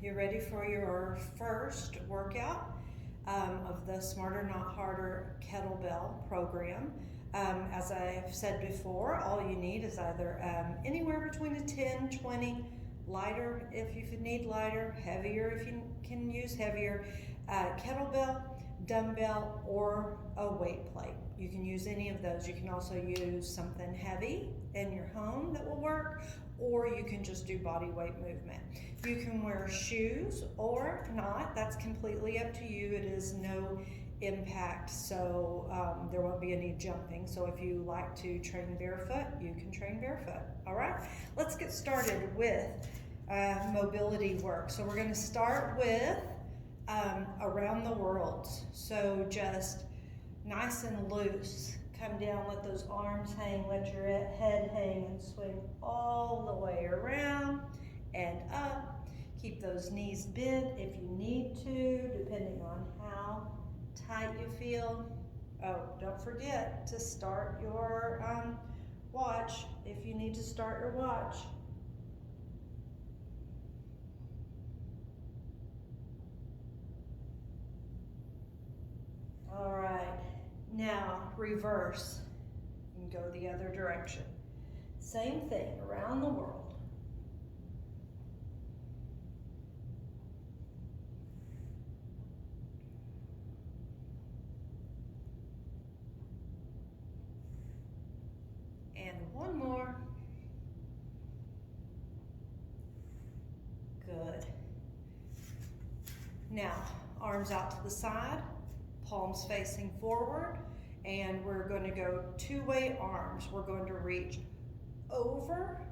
You're ready for your first workout of the Smarter Not Harder Kettlebell program. As I've said before, all you need is either anywhere between a 10, 20, lighter if you need lighter, heavier if you can use heavier, kettlebell, dumbbell, or a weight plate. You can use any of those. You can also use something heavy in your home that will work, or you can just do body weight movement. You can wear shoes or not. That's completely up to you. It is no impact, so there won't be any jumping. So if you like to train barefoot, you can train barefoot. All right, let's get started with mobility work. So we're going to start with around the world. So just nice and loose. Come down, let those arms hang, let your head hang, and swing all the way around and up. Keep those knees bent if you need to, depending on how tight you feel. Oh, don't forget to start your watch if you need to start your watch. All right, now reverse and go the other direction. Same thing around the world. And one more. Good. Now, arms out to the side, palms facing forward, and we're going to go two-way arms. We're going to reach over,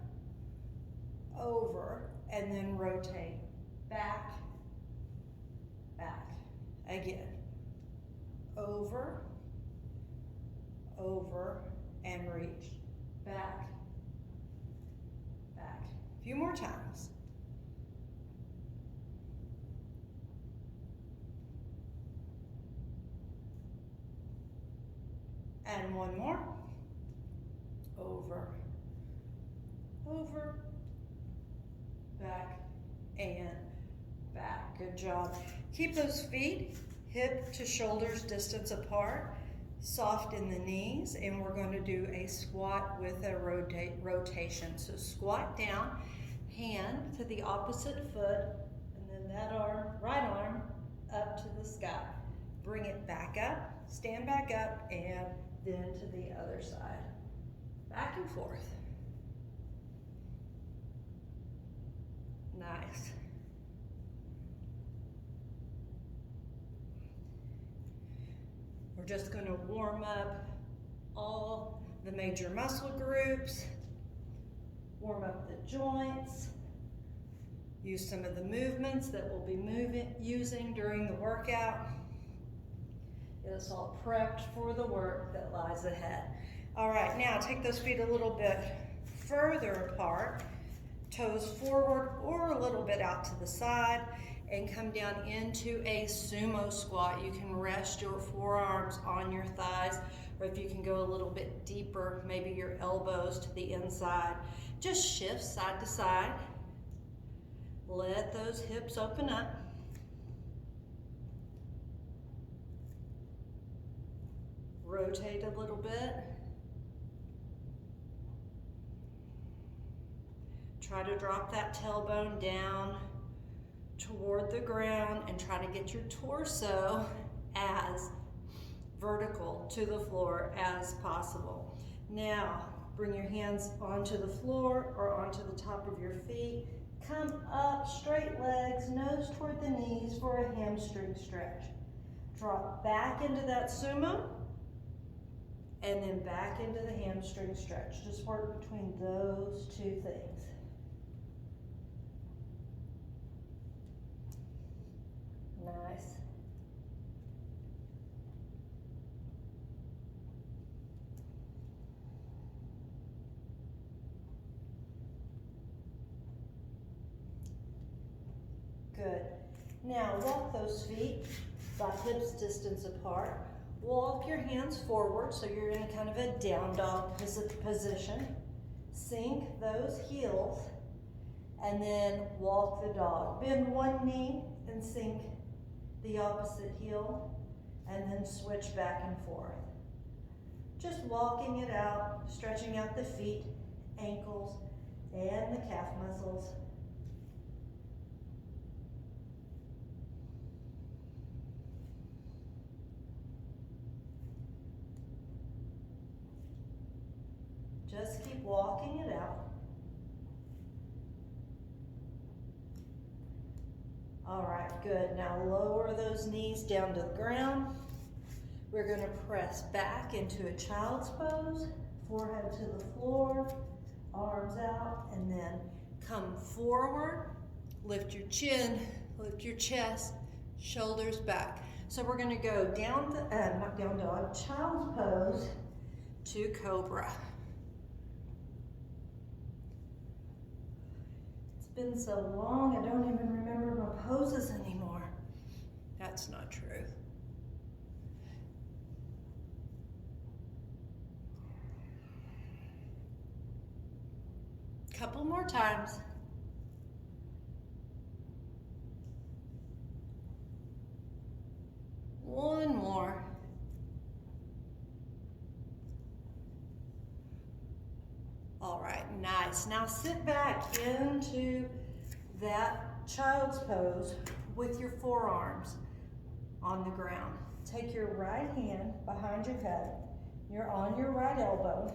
over, and then rotate. Back, back. Again. Over, over, and reach. Back, back. A few more times. And one more. Over, over, back, and back. Good job. Keep those feet hip to shoulders distance apart. Soft in the knees, and we're going to do a squat with a rotation. So squat down, hand to the opposite foot, and then that arm, right arm, up to the sky. Bring it back up, stand back up, and then to the other side. Back and forth. Nice. We're just going to warm up all the major muscle groups, warm up the joints, use some of the movements that we'll be using during the workout. Get us all prepped for the work that lies ahead. All right, now take those feet a little bit further apart, toes forward or a little bit out to the side, and come down into a sumo squat. You can rest your forearms on your thighs, or if you can go a little bit deeper, maybe your elbows to the inside. Just shift side to side. Let those hips open up. Rotate a little bit. Try to drop that tailbone down toward the ground and try to get your torso as vertical to the floor as possible. Now, bring your hands onto the floor or onto the top of your feet. Come up, straight legs, nose toward the knees for a hamstring stretch. Drop back into that sumo and then back into the hamstring stretch. Just work between those two things. Nice. Good. Now walk those feet about hips distance apart. Walk your hands forward so you're in kind of a down dog position. Sink those heels And then walk the dog. Bend one knee and sink the opposite heel, and then switch back and forth. Just walking it out, stretching out the feet, ankles, and the calf muscles. Just keep walking it out. All right, good. Now lower those knees down to the ground. We're going to press back into a child's pose, forehead to the floor, arms out, and then come forward. Lift your chin, lift your chest, shoulders back. So we're going to go down, not down dog, child's pose to cobra. It's been so long, I don't even remember my poses anymore. That's not true. Couple more times. One more. All right, nice. Now sit back into that child's pose with your forearms on the ground. Take your right hand behind your head. You're on your right elbow.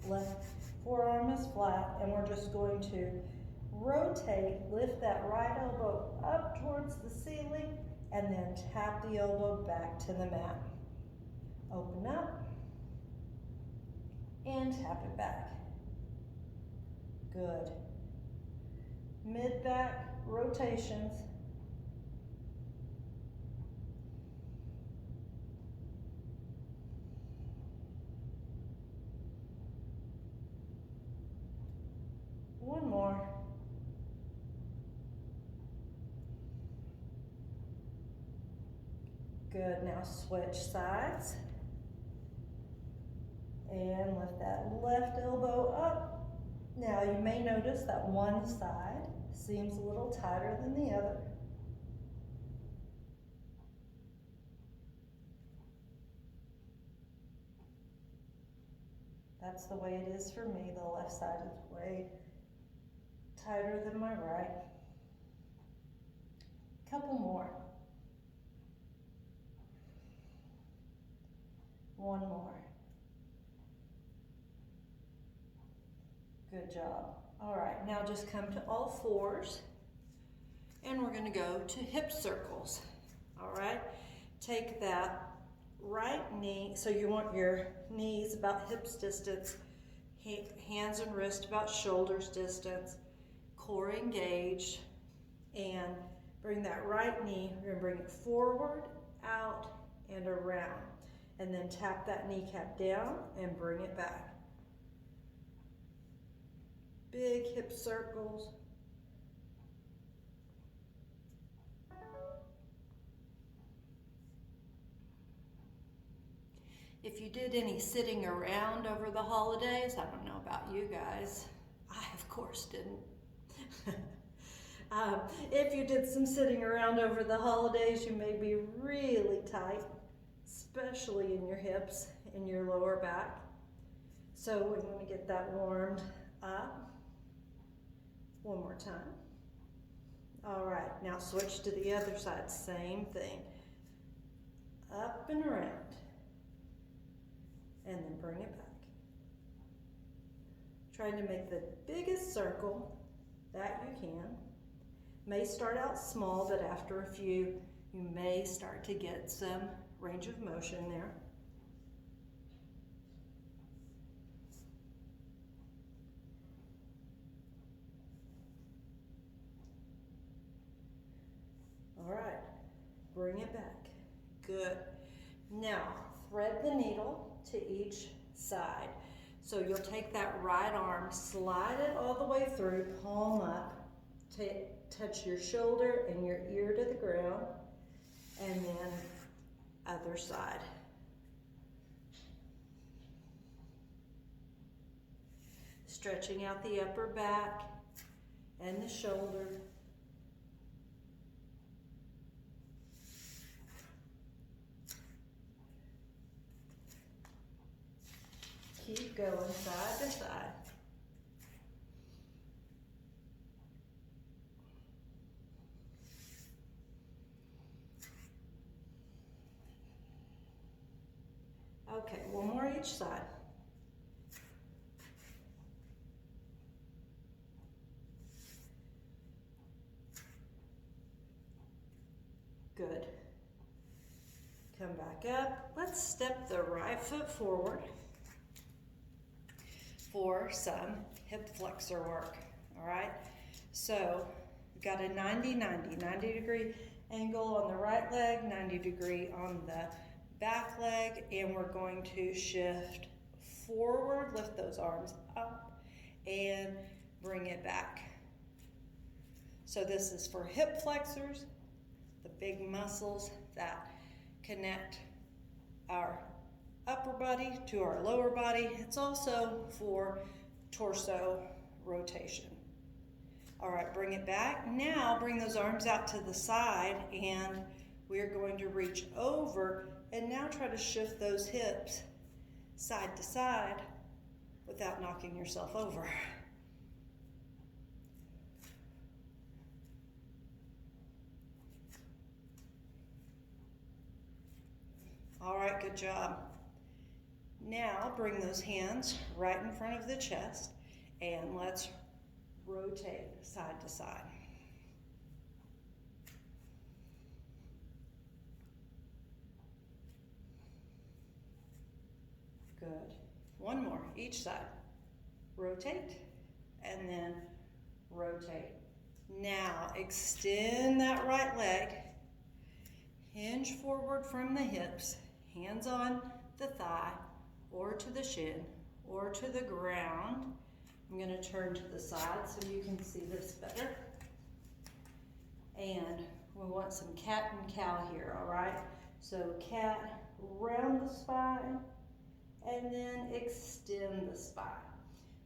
Left forearm is flat, and we're just going to rotate, lift that right elbow up towards the ceiling, and then tap the elbow back to the mat. Open up, and tap it back. Good. Mid-back rotations. One more. Good, now switch sides. And lift that left elbow up. Now you may notice that one side seems a little tighter than the other. That's the way it is for me. The left side is way tighter than my right. Couple more. One more. Good job. All right, now just come to all fours, and we're going to go to hip circles. All right, take that right knee, so you want your knees about hips distance, hands and wrists about shoulders distance, core engaged, and bring that right knee, we're going to bring it forward, out, and around. And then tap that kneecap down and bring it back. Big hip circles. If you did any sitting around over the holidays, I don't know about you guys, I of course didn't. If you did some sitting around over the holidays, you may be really tight, especially in your hips and your lower back. So we want to get that warmed up. One more time. All right, now switch to the other side, same thing. Up and around. And then bring it back. Trying to make the biggest circle that you can. May start out small, but after a few, you may start to get some range of motion there. All right, bring it back. Good. Now, thread the needle to each side. So you'll take that right arm, slide it all the way through, palm up, touch your shoulder and your ear to the ground, and then other side. Stretching out the upper back, and the shoulder. Keep going side to side. Okay, one more each side. Good. Come back up. Let's step the right foot forward for some hip flexor work, all right? So we've got a 90 degree angle on the right leg, 90 degree on the back leg, and we're going to shift forward, lift those arms up, and bring it back. So this is for hip flexors, the big muscles that connect our upper body to our lower body. It's also for torso rotation. All right, bring it back. Now bring those arms out to the side, and we're going to reach over and now try to shift those hips side to side without knocking yourself over. All right, good job. Now bring those hands right in front of the chest and let's rotate side to side. Good. One more, each side. Rotate and then rotate. Now extend that right leg. Hinge forward from the hips, hands on the thigh or to the shin or to the ground. I'm going to turn to the side so you can see this better. And we want some cat and cow here, all right? So cat, round the spine, and then extend the spine.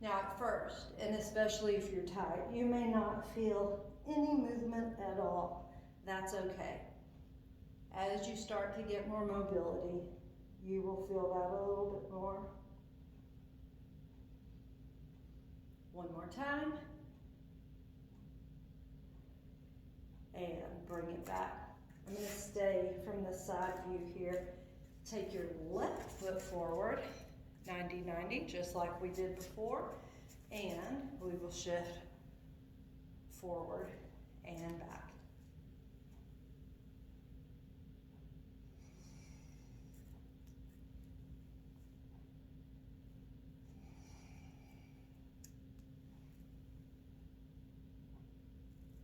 Now at first, and especially if you're tight, you may not feel any movement at all. That's okay. As you start to get more mobility, you will feel that a little bit more. One more time. And bring it back. I'm going to stay from the side view here. Take your left foot forward, 90-90, just like we did before. And we will shift forward and back.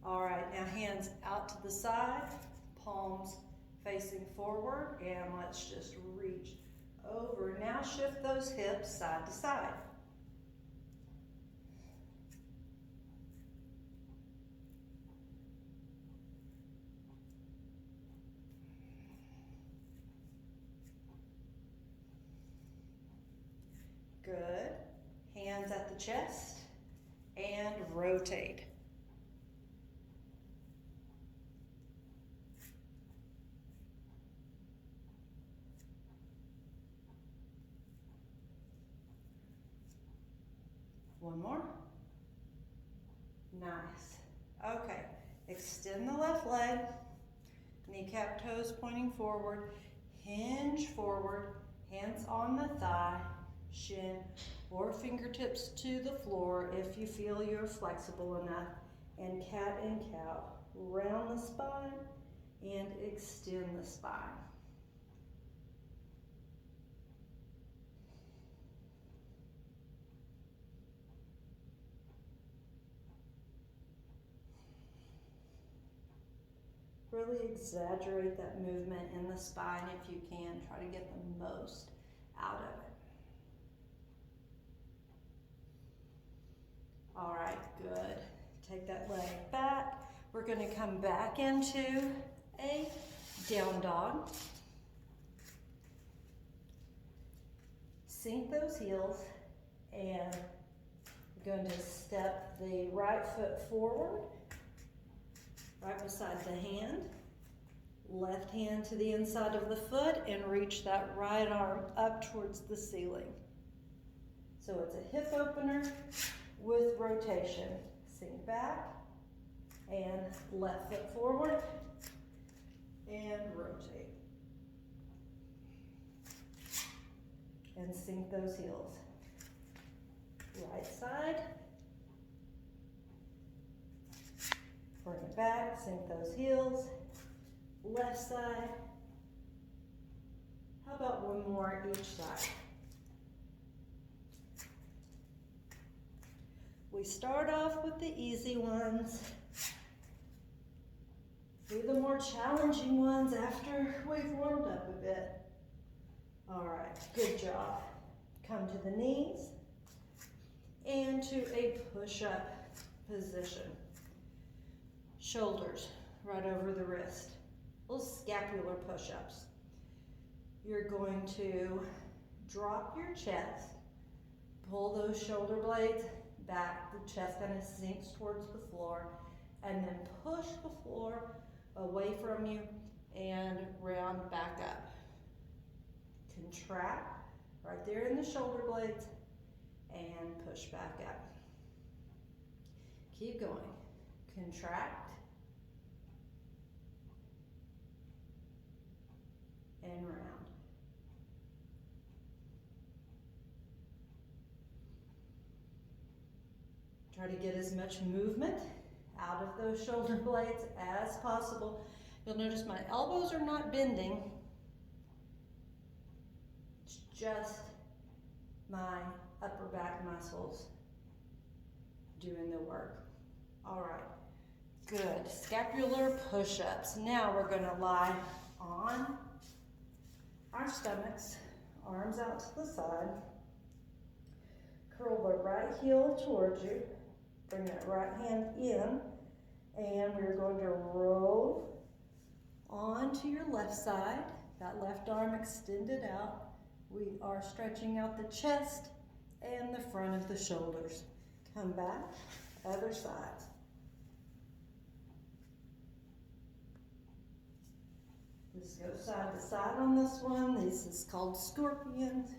All right, now hands out to the side, palms facing forward, and let's just reach over. Now shift those hips side to side. Good. Hands at the chest and rotate. One more. Nice. Okay, extend the left leg, kneecap toes pointing forward, hinge forward, hands on the thigh, shin or fingertips to the floor if you feel you're flexible enough, and cat and cow. Round the spine and extend the spine. Really exaggerate that movement in the spine if you can. Try to get the most out of it. All right, good. Take that leg back. We're going to come back into a down dog. Sink those heels and Going to step the right foot forward, right beside the hand. Left hand to the inside of the foot and reach that right arm up towards the ceiling. So it's a hip opener with rotation. Sink back and left foot forward and rotate. And sink those heels. Right side. Bring it back, sink those heels. Left side. How about one more each side? We start off with the easy ones. Do the more challenging ones after we've warmed up a bit. All right, good job. Come to the knees and to a push-up position. Shoulders right over the wrist. Little scapular push-ups. You're going to drop your chest, pull those shoulder blades back, the chest kind of sinks towards the floor, and then push the floor away from you and round back up. Contract right there in the shoulder blades and push back up. Keep going. Contract and round. Try to get as much movement out of those shoulder blades as possible. You'll notice my elbows are not bending. It's just my upper back muscles doing the work. All right, good. Scapular push-ups. Now we're gonna lie on our stomachs, arms out to the side. Curl the right heel towards you. Bring that right hand in, and we're going to roll onto your left side. That left arm extended out. We are stretching out the chest and the front of the shoulders. Come back, other side. Just go side to side on this one. This is called scorpions.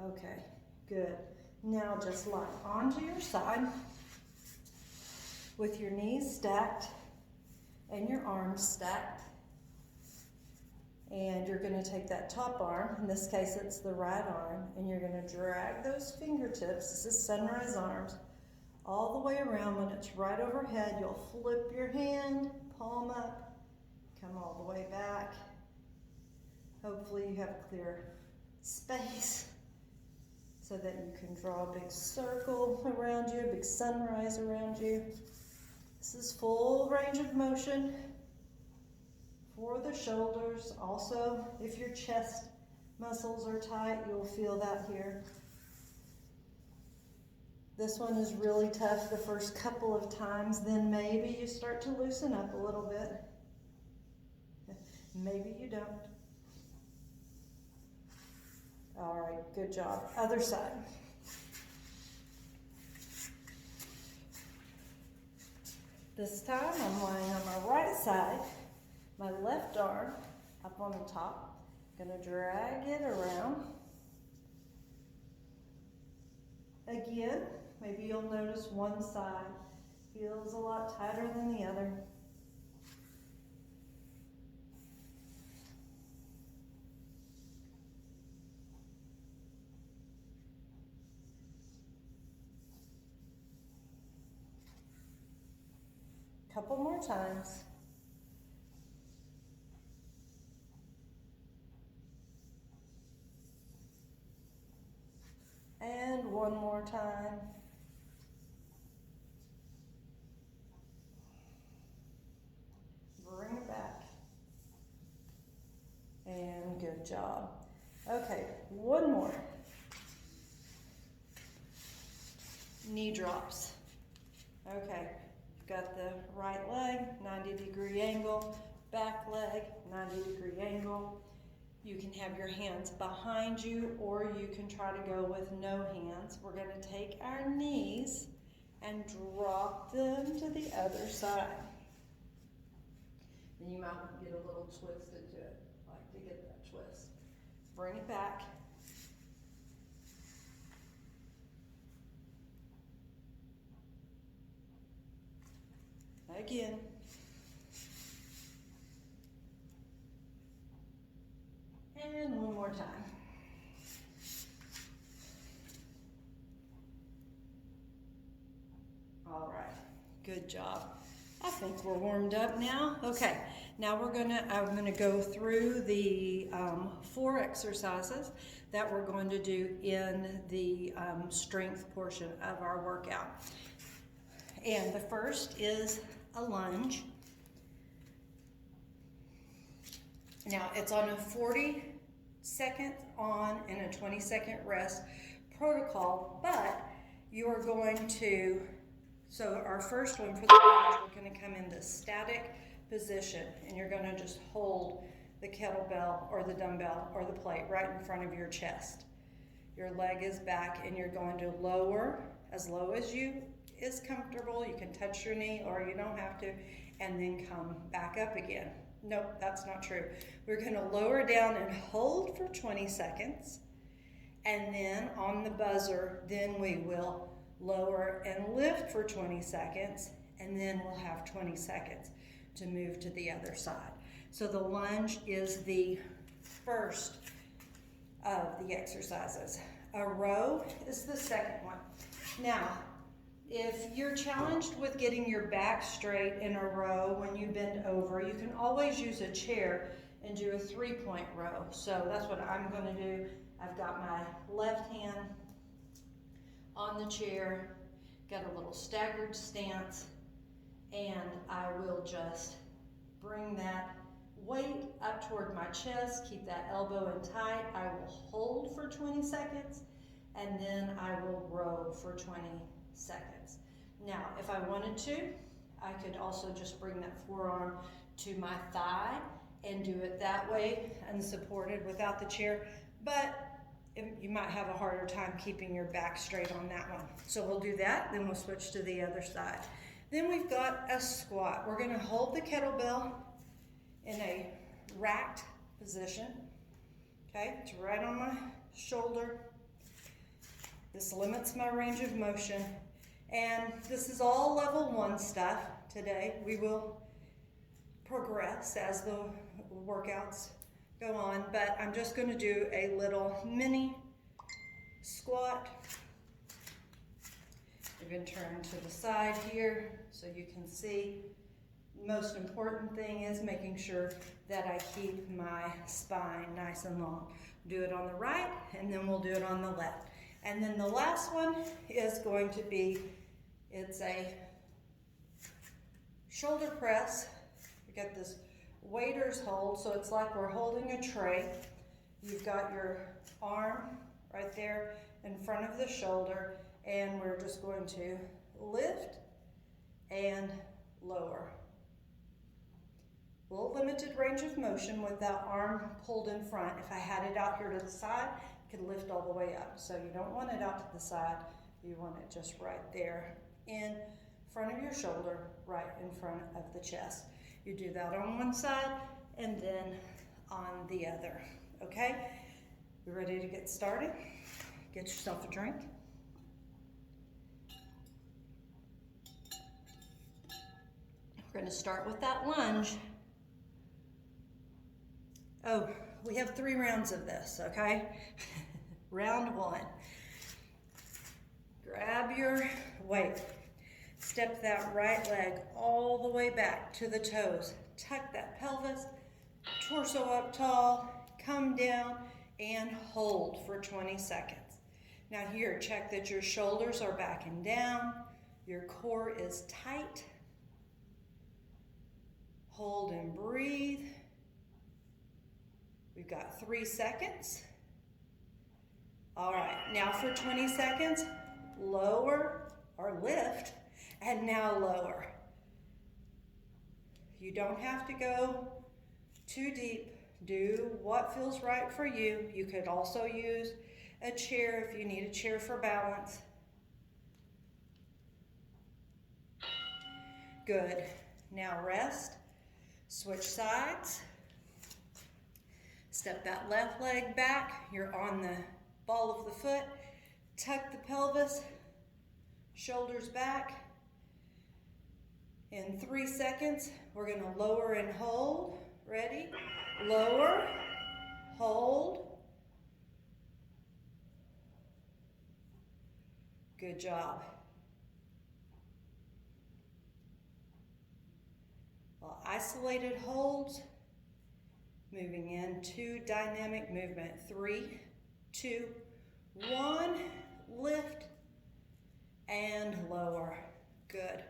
Okay, good. Now just lie onto your side with your knees stacked and your arms stacked. And you're going to take that top arm, in this case it's the right arm, and you're going to drag those fingertips, this is sunrise arms, all the way around. When it's right overhead, you'll flip your hand, palm up, come all the way back. Hopefully you have clear space so that you can draw a big circle around you, a big sunrise around you. This is full range of motion for the shoulders. Also, if your chest muscles are tight, you'll feel that here. This one is really tough the first couple of times, then maybe you start to loosen up a little bit. Maybe you don't. All right, good job. Other side. This time I'm lying on my right side, my left arm up on the top. Gonna drag it around. Again, maybe you'll notice one side feels a lot tighter than the other. Couple more times. And one more time. Bring it back. And good job. Okay, one more. knee drops. Okay, got the right leg, 90-degree angle, back leg, 90-degree angle. You can have your hands behind you, or you can try to go with no hands. We're going to take our knees and drop them to the other side. Then you might get a little twist into it, like to get that twist. Bring it back. Again. And one more time. All right, good job. I think we're warmed up now. Okay, now I'm gonna go through the 4 exercises that we're going to do in the strength portion of our workout. And the first is a lunge. Now it's on a 40-second on and a 20-second rest protocol, but you are going to, so our first one for the lunge, we're going to come in the static position, and you're going to just hold the kettlebell or the dumbbell or the plate right in front of your chest. Your leg is back, and you're going to lower as low as you is comfortable. You can touch your knee or you don't have to, and then come back up again. Nope, that's not true. We're going to lower down and hold for 20 seconds, and then on the buzzer, then we will lower and lift for 20 seconds, and then we'll have 20 seconds to move to the other side. So the lunge is the first of the exercises. A row is the second one. Now, if you're challenged with getting your back straight in a row when you bend over, you can always use a chair and do a 3-point row. So that's what I'm going to do. I've got my left hand on the chair, got a little staggered stance, and I will just bring that weight up toward my chest, keep that elbow in tight. I will hold for 20 seconds, and then I will row for 20 seconds. Now, if I wanted to, I could also just bring that forearm to my thigh and do it that way, unsupported without the chair, but you might have a harder time keeping your back straight on that one. So we'll do that, then we'll switch to the other side. Then we've got a squat. We're going to hold the kettlebell in a racked position. Okay, it's right on my shoulder. This limits my range of motion. And this is all level 1 stuff today. We will progress as the workouts go on, but I'm just going to do a little mini squat. We're going to turn to the side here so you can see. Most important thing is making sure that I keep my spine nice and long. Do it on the right, and then we'll do it on the left. And then the last one is going to be, it's a shoulder press. We got this waiter's hold, so it's like we're holding a tray. You've got your arm right there in front of the shoulder, and we're just going to lift and lower. A little limited range of motion with that arm pulled in front. If I had it out here to the side, it could lift all the way up. So you don't want it out to the side. You want it just right there in front of your shoulder, right in front of the chest. You do that on one side and then on the other, okay? You ready to get started? Get yourself a drink. We're gonna start with that lunge. Oh, we have 3 rounds of this, okay? Round 1. Grab your weight. Step that right leg all the way back to the toes. Tuck that pelvis, torso up tall, come down, and hold for 20 seconds. Now here, check that your shoulders are back and down, your core is tight. Hold and breathe. We've got 3 seconds. All right, now for 20 seconds, lower or lift, and now lower. You don't have to go too deep. Do what feels right for you. You could also use a chair if you need a chair for balance. Good. Now rest. Switch sides. Step that left leg back. You're on the ball of the foot. Tuck the pelvis. Shoulders back. In 3 seconds, we're going to lower and hold. Ready? Lower, hold. Good job. Well, isolated holds, moving into dynamic movement. 3, 2, 1, lift and lower. Good.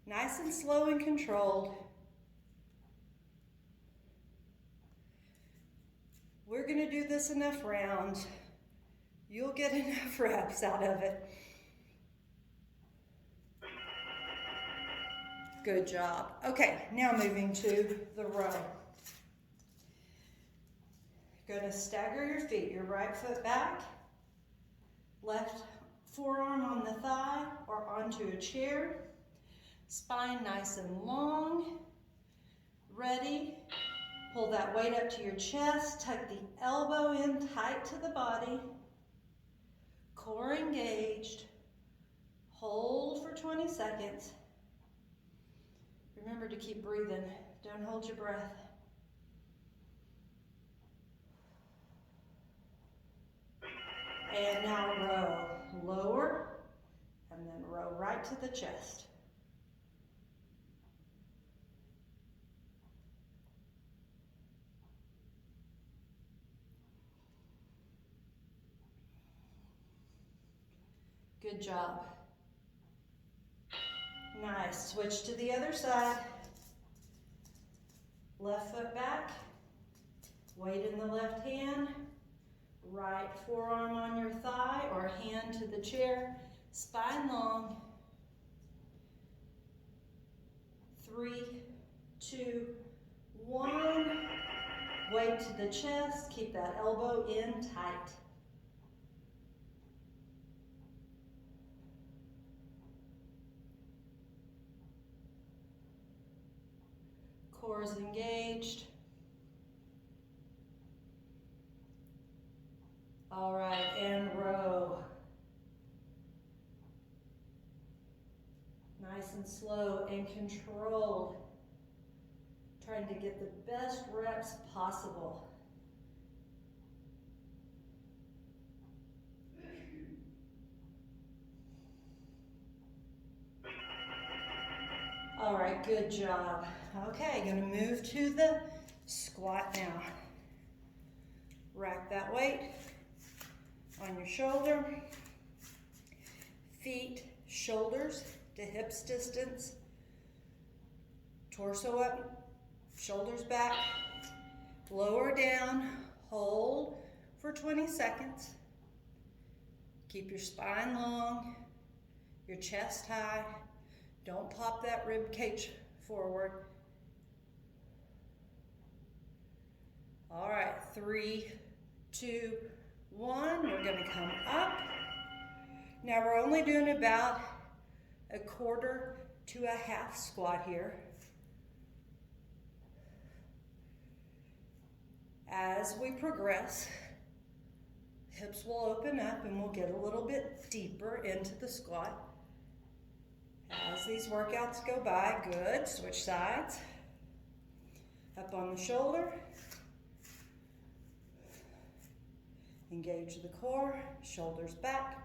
Nice and slow and controlled. We're going to do this enough rounds. You'll get enough reps out of it. Good job. Okay, now moving to the row. You're going to stagger your feet. Your right foot back, left forearm on the thigh or onto a chair. Spine nice and long. Ready? Pull that weight up to your chest. Tuck the elbow in tight to the body. Core engaged. Hold for 20 seconds. Remember to keep breathing. Don't hold your breath. And now row. Lower, and then row right to the chest. Good job. Nice. Switch to the other side. Left foot back. Weight in the left hand. Right forearm on your thigh or hand to the chair. Spine long. 3, 2, 1. Weight to the chest. Keep that elbow in tight. Core is engaged. All right, and row. Nice and slow and controlled. Trying to get the best reps possible. All right, good job. Okay, gonna move to the squat now. Rack that weight on your shoulder. Feet, shoulders to hips distance. Torso up, shoulders back. Lower down, hold for 20 seconds. Keep your spine long, your chest high. Don't pop that rib cage forward. All right, 3, 2, 1. We're gonna come up. Now we're only doing about a quarter to a half squat here. As we progress, hips will open up and we'll get a little bit deeper into the squat. As these workouts go by, good, switch sides. Up on the shoulder. Engage the core, shoulders back.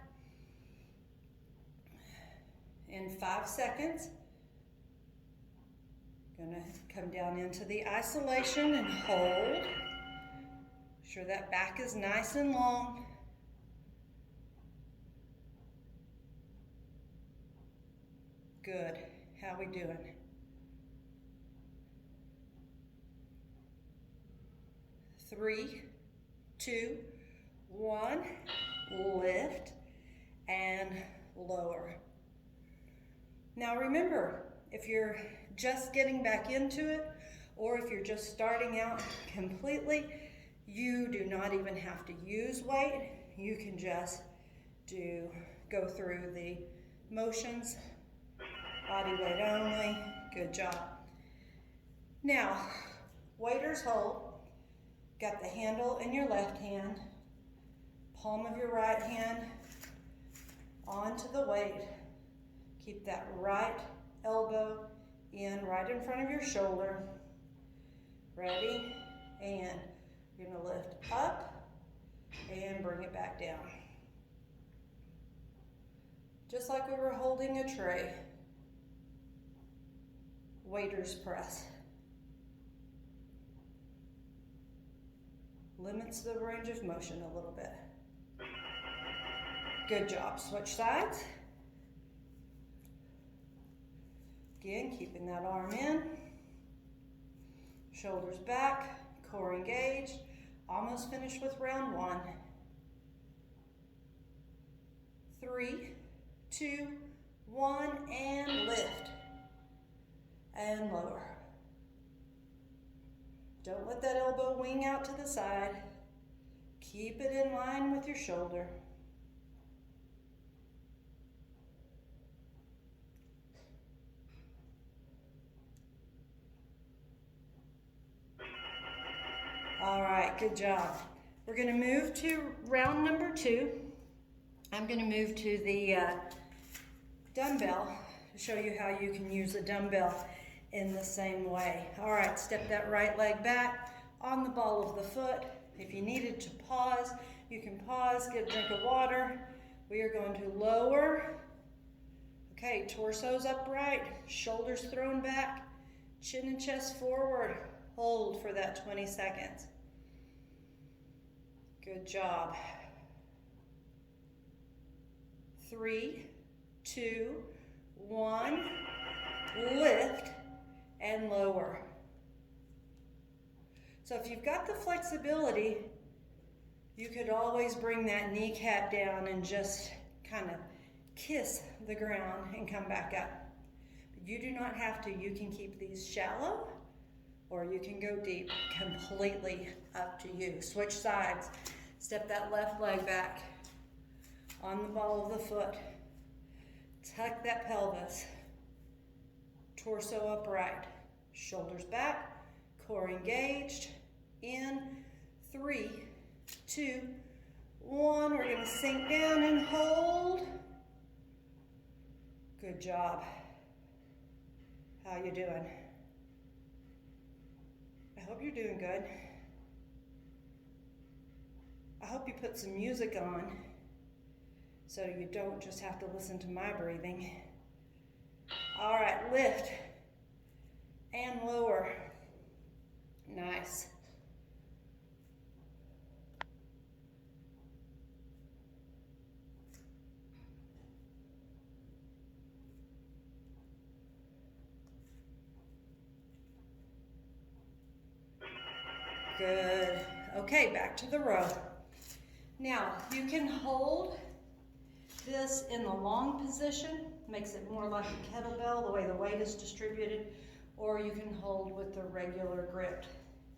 In 5 seconds, gonna come down into the isolation and hold. Sure that back is nice and long. Good. How we doing? Three, 2, 1. Lift and lower. Now remember, if you're just getting back into it, or if you're just starting out completely, you do not even have to use weight. You can just go through the motions, body weight only. Good job. Now, waiter's hold. Got the handle in your left hand, palm of your right hand onto the weight. Keep that right elbow right in front of your shoulder. Ready? And you're gonna lift up and bring it back down. Just like we were holding a tray. Waiter's press. Limits the range of motion a little bit. Good job. Switch sides. Again, keeping that arm in. Shoulders back, core engaged. Almost finished with round one. 3, 2, 1, and lift. And lower. Don't let that elbow wing out to the side. Keep it in line with your shoulder. All right, good job. We're going to move to round number 2. I'm going to move to the dumbbell to show you how you can use a dumbbell in the same way. All right, step that right leg back on the ball of the foot. If you needed to pause, you can pause, get a drink of water. We are going to lower. Okay, torso's upright, shoulders thrown back, chin and chest forward. Hold for that 20 seconds. Good job. 3, 2, 1, lift and lower. So if you've got the flexibility, you could always bring that kneecap down and just kind of kiss the ground and come back up. But you do not have to. You can keep these shallow or you can go deep, completely up to you. Switch sides. Step that left leg back on the ball of the foot. Tuck that pelvis. Torso upright. Shoulders back, core engaged. In 3, 2, 1. We're going to sink down and hold. Good job. How you doing? I hope you're doing good. I hope you put some music on so you don't just have to listen to my breathing. All right, lift and lower. Nice. Good. Okay, back to the row. Now, you can hold this in the long position, makes it more like a kettlebell, the way the weight is distributed, or you can hold with the regular grip.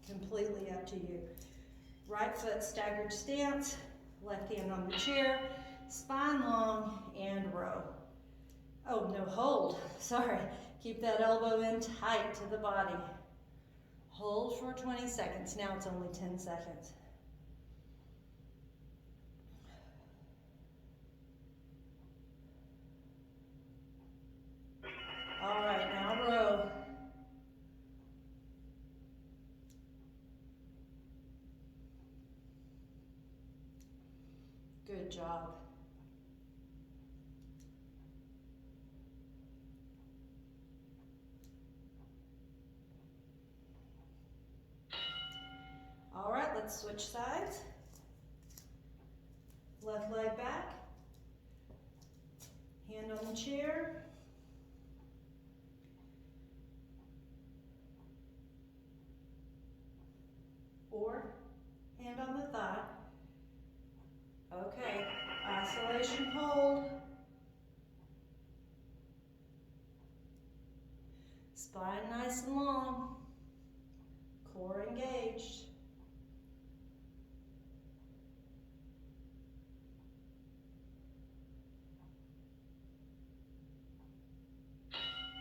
Completely up to you. Right foot staggered stance, left hand on the chair, spine long, and row. Oh, no, hold. Sorry. Keep that elbow in tight to the body. Hold for 20 seconds. Now it's only 10 seconds. All right, now row. Good job. All right, let's switch sides. Left leg back. Hand on the chair. Or hand on the thigh. Okay, isolation hold. Spine nice and long. Core engaged.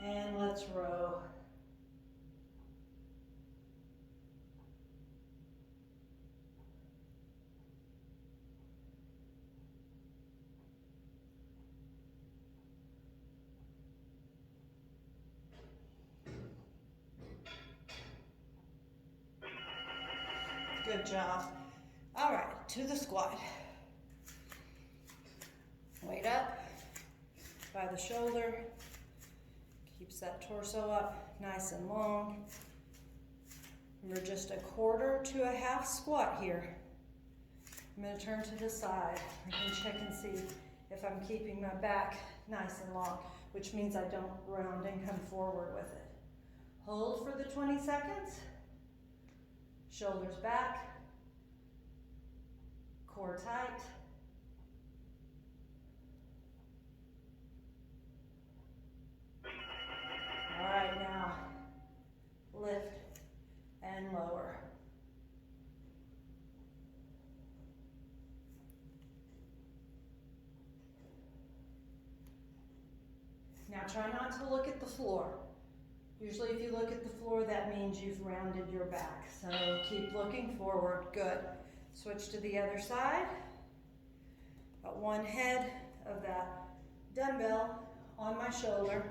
And let's row. Good job. All right, to the squat. Weight up by the shoulder. Keeps that torso up nice and long. We're just a quarter to a half squat here. I'm going to turn to the side. I can check and see if I'm keeping my back nice and long, which means I don't round and come forward with it. Hold for the 20 seconds. Shoulders back. Core tight. All right, now lift and lower. Now try not to look at the floor. Usually if you look at the floor, that means you've rounded your back. So keep looking forward. Good. Switch to the other side. Got one head of that dumbbell on my shoulder.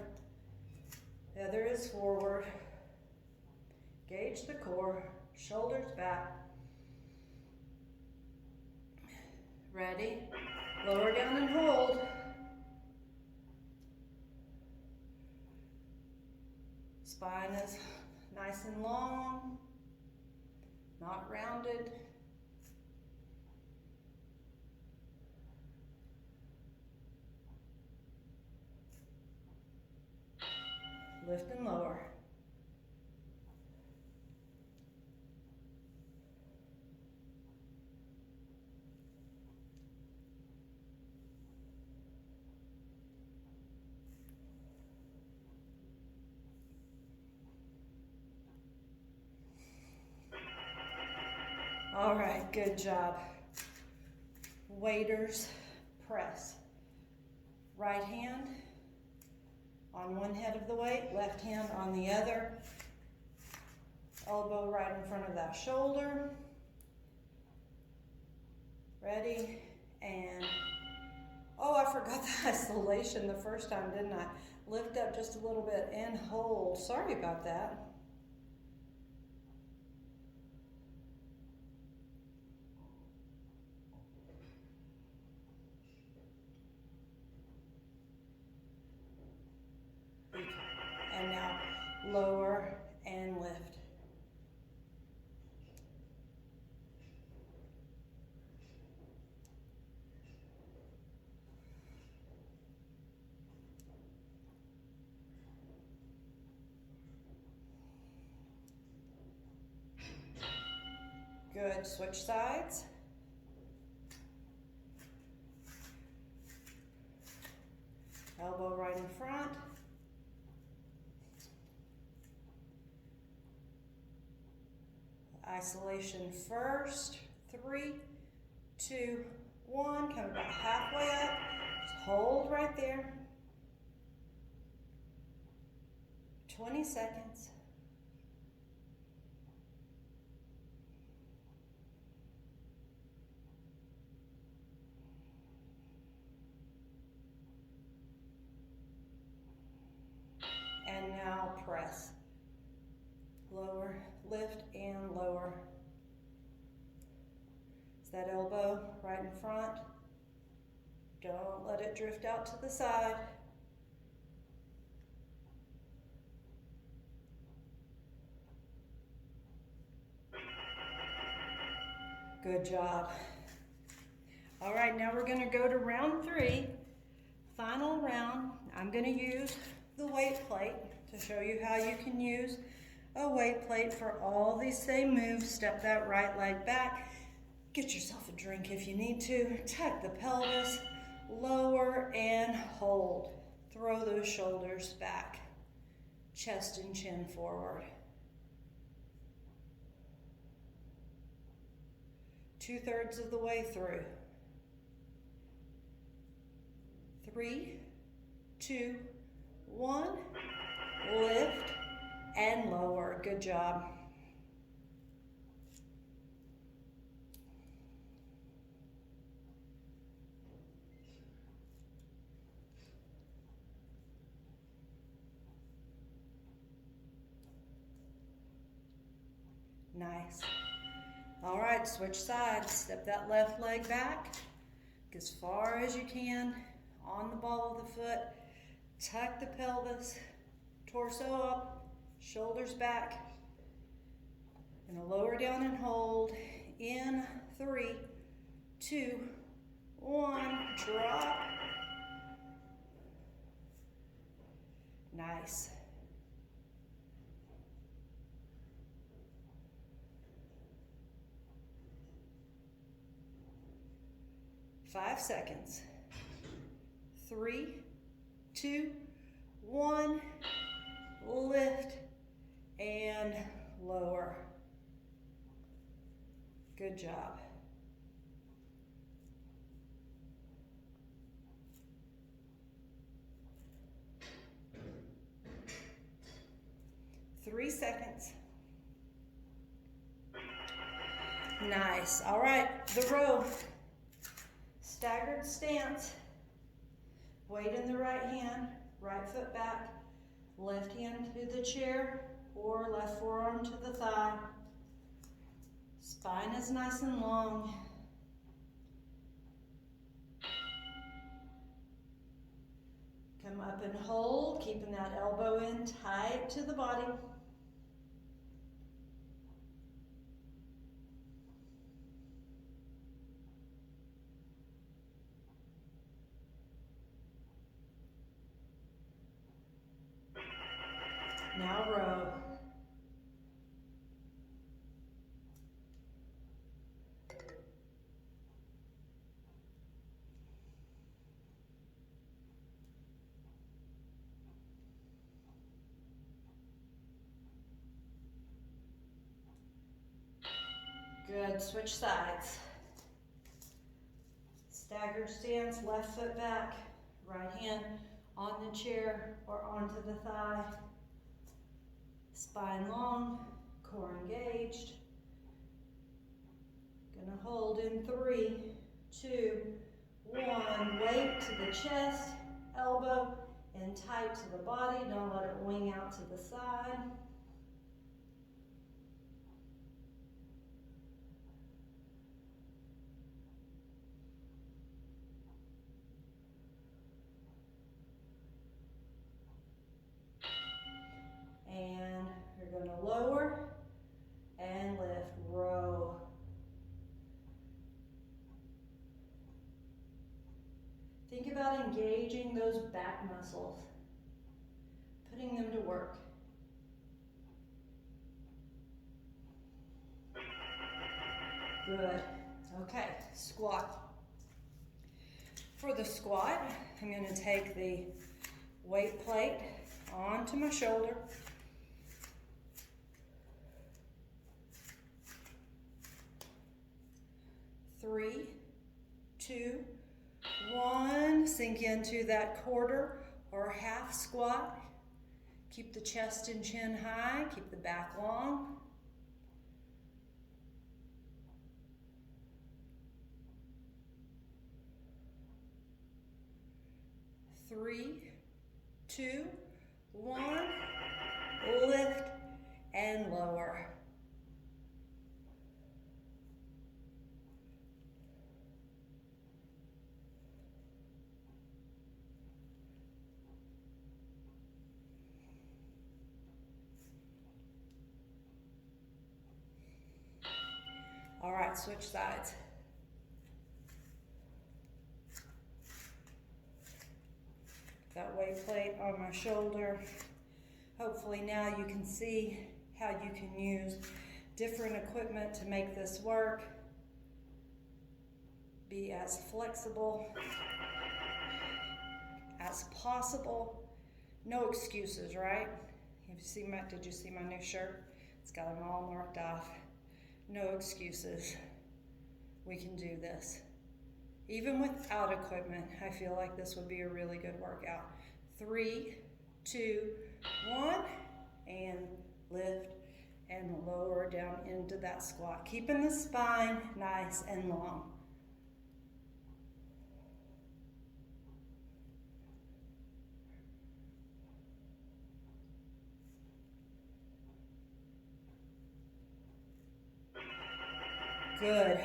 The other is forward. Gauge the core. Shoulders back. Ready? Lower down and hold. Spine is nice and long, not rounded. Lift and lower. All right, good job. Waiters press. Right hand on one head of the weight, left hand on the other. Elbow right in front of that shoulder. Ready, and oh, I forgot the isolation the first time, didn't I? Lift up just a little bit and hold. Sorry about that. And now lower and lift. Good, switch sides. Elbow right in front. Isolation first. 3, 2, 1. Come about halfway up. Just hold right there. 20 seconds. And now press. Lower, lift and lower. Is that elbow right in front? Don't let it drift out to the side. Good job. All right, now we're gonna go to round 3. Final round. I'm gonna use the weight plate to show you how you can use a weight plate for all these same moves. Step that right leg back. Get yourself a drink if you need to. Tuck the pelvis, lower and hold. Throw those shoulders back. chest and chin forward. 2/3 of the way through. 3, 2, 1. Lift and lower. Good job. Nice. All right, switch sides. Step that left leg back as far as you can on the ball of the foot. Tuck the pelvis, torso up, shoulders back. Gonna lower down and hold. In 3, 2, 1. Drop. Nice. Five seconds. 3, 2, 1. Lift and lower. Good job. Three seconds. Nice. All right, the row. Staggered stance. Weight in the right hand, right foot back, left hand to the chair or left forearm to the thigh. Spine is nice and long. Come up and hold, keeping that elbow in tight to the body. Now row. Good, switch sides. Staggered stance, left foot back, right hand on the chair or onto the thigh. Spine long, core engaged. Gonna hold in 3, 2, 1. Weight to the chest, elbow in tight to the body. Don't let it wing out to the side. And you're going to lower and lift, row. Think about engaging those back muscles, putting them to work. Good. Okay, squat. For the squat, I'm going to take the weight plate onto my shoulder. 3, 2, 1. Sink into that quarter or half squat. Keep the chest and chin high. Keep the back long. Three, 2, 1. Lift and lower. All right, switch sides. That weight plate on my shoulder. Hopefully now you can see how you can use different equipment to make this work. Be as flexible as possible. No excuses, right? Did you see my new shirt? It's got them all marked off. No excuses. We can do this. Even without equipment, I feel like this would be a really good workout. 3, 2, 1, and lift and lower down into that squat. Keeping the spine nice and long. Good.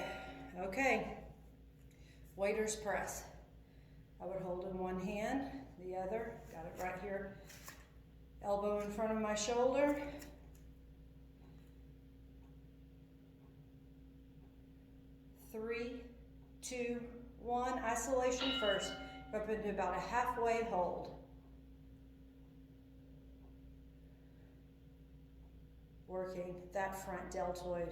Okay. Waiter's press. I would hold in one hand, the other, got it right here. Elbow in front of my shoulder. Three, 2, 1. Isolation first. Up into about a halfway hold. Working that front deltoid.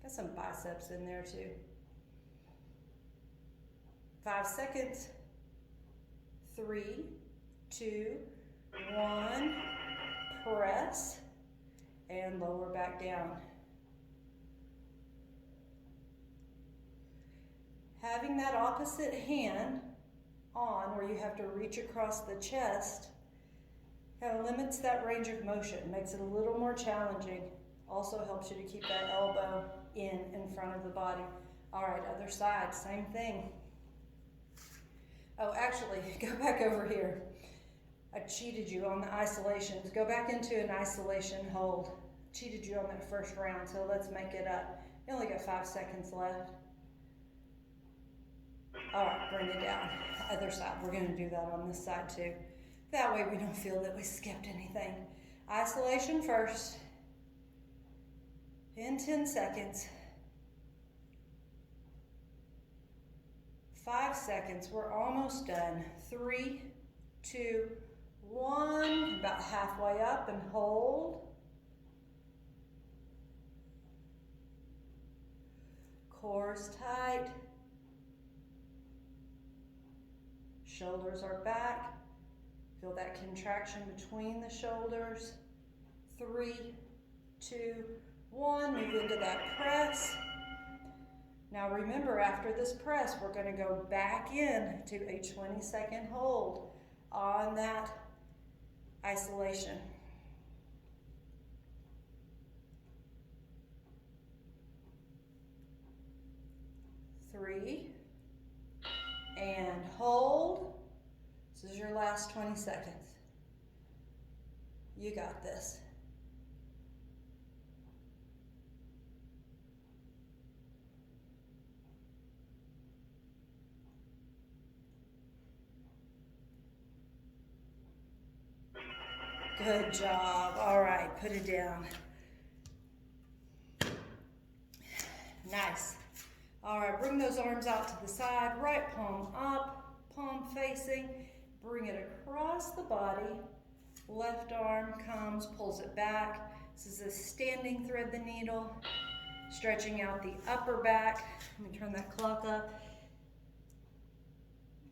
Got some biceps in there too. 5 seconds. 3, 2, 1. Press and lower back down. Having that opposite hand on where you have to reach across the chest kind of limits that range of motion, makes it a little more challenging. Also helps you to keep that elbow in front of the body. All right, other side, same thing. Oh, actually, go back over here. I cheated you on the isolations. Go back into an isolation hold. Cheated you on that first round, so let's make it up. You only got 5 seconds left. All right, bring it down. Other side, we're gonna do that on this side too. That way we don't feel that we skipped anything. Isolation first. In 10 seconds. 5 seconds, we're almost done. 3, 2, 1, about halfway up and hold. Core's tight. Shoulders are back. Feel that contraction between the shoulders. 3, 2, 1, move into that press. Now remember, after this press, we're gonna go back in to a 20-second hold on that isolation. 3, and hold. This is your last 20 seconds. You got this. Good job. All right, put it down. Nice. All right, bring those arms out to the side. Right palm up, palm facing. Bring it across the body. Left arm comes, pulls it back. This is a standing thread the needle. Stretching out the upper back. Let me turn that clock up.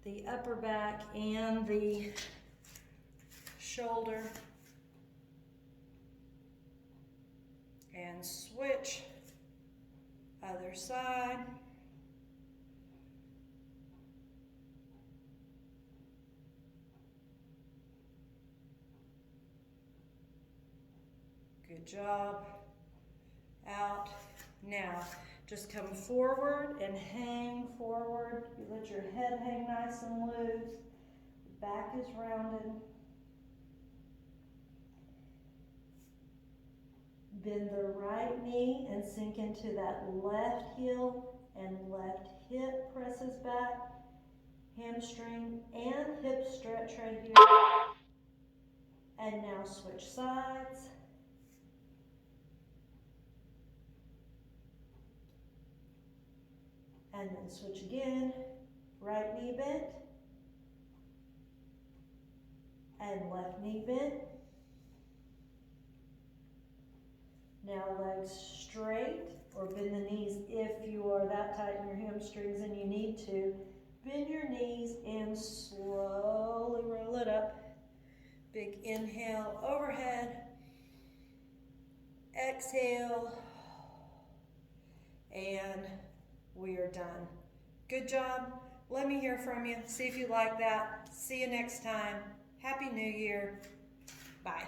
The upper back and the shoulder. And switch. Other side. Good job. Out. Now, just come forward and hang forward. You let your head hang nice and loose. Back is rounded. Bend the right knee and sink into that left heel and left hip presses back. Hamstring and hip stretch right here. And now switch sides. And then switch again. Right knee bent. And left knee bent. Now legs straight, or bend the knees if you are that tight in your hamstrings and you need to. Bend your knees and slowly roll it up. Big big inhale overhead, exhale, and we are done. Good job. Let me hear from you. See if you like that. See you next time. Happy New Year. Bye.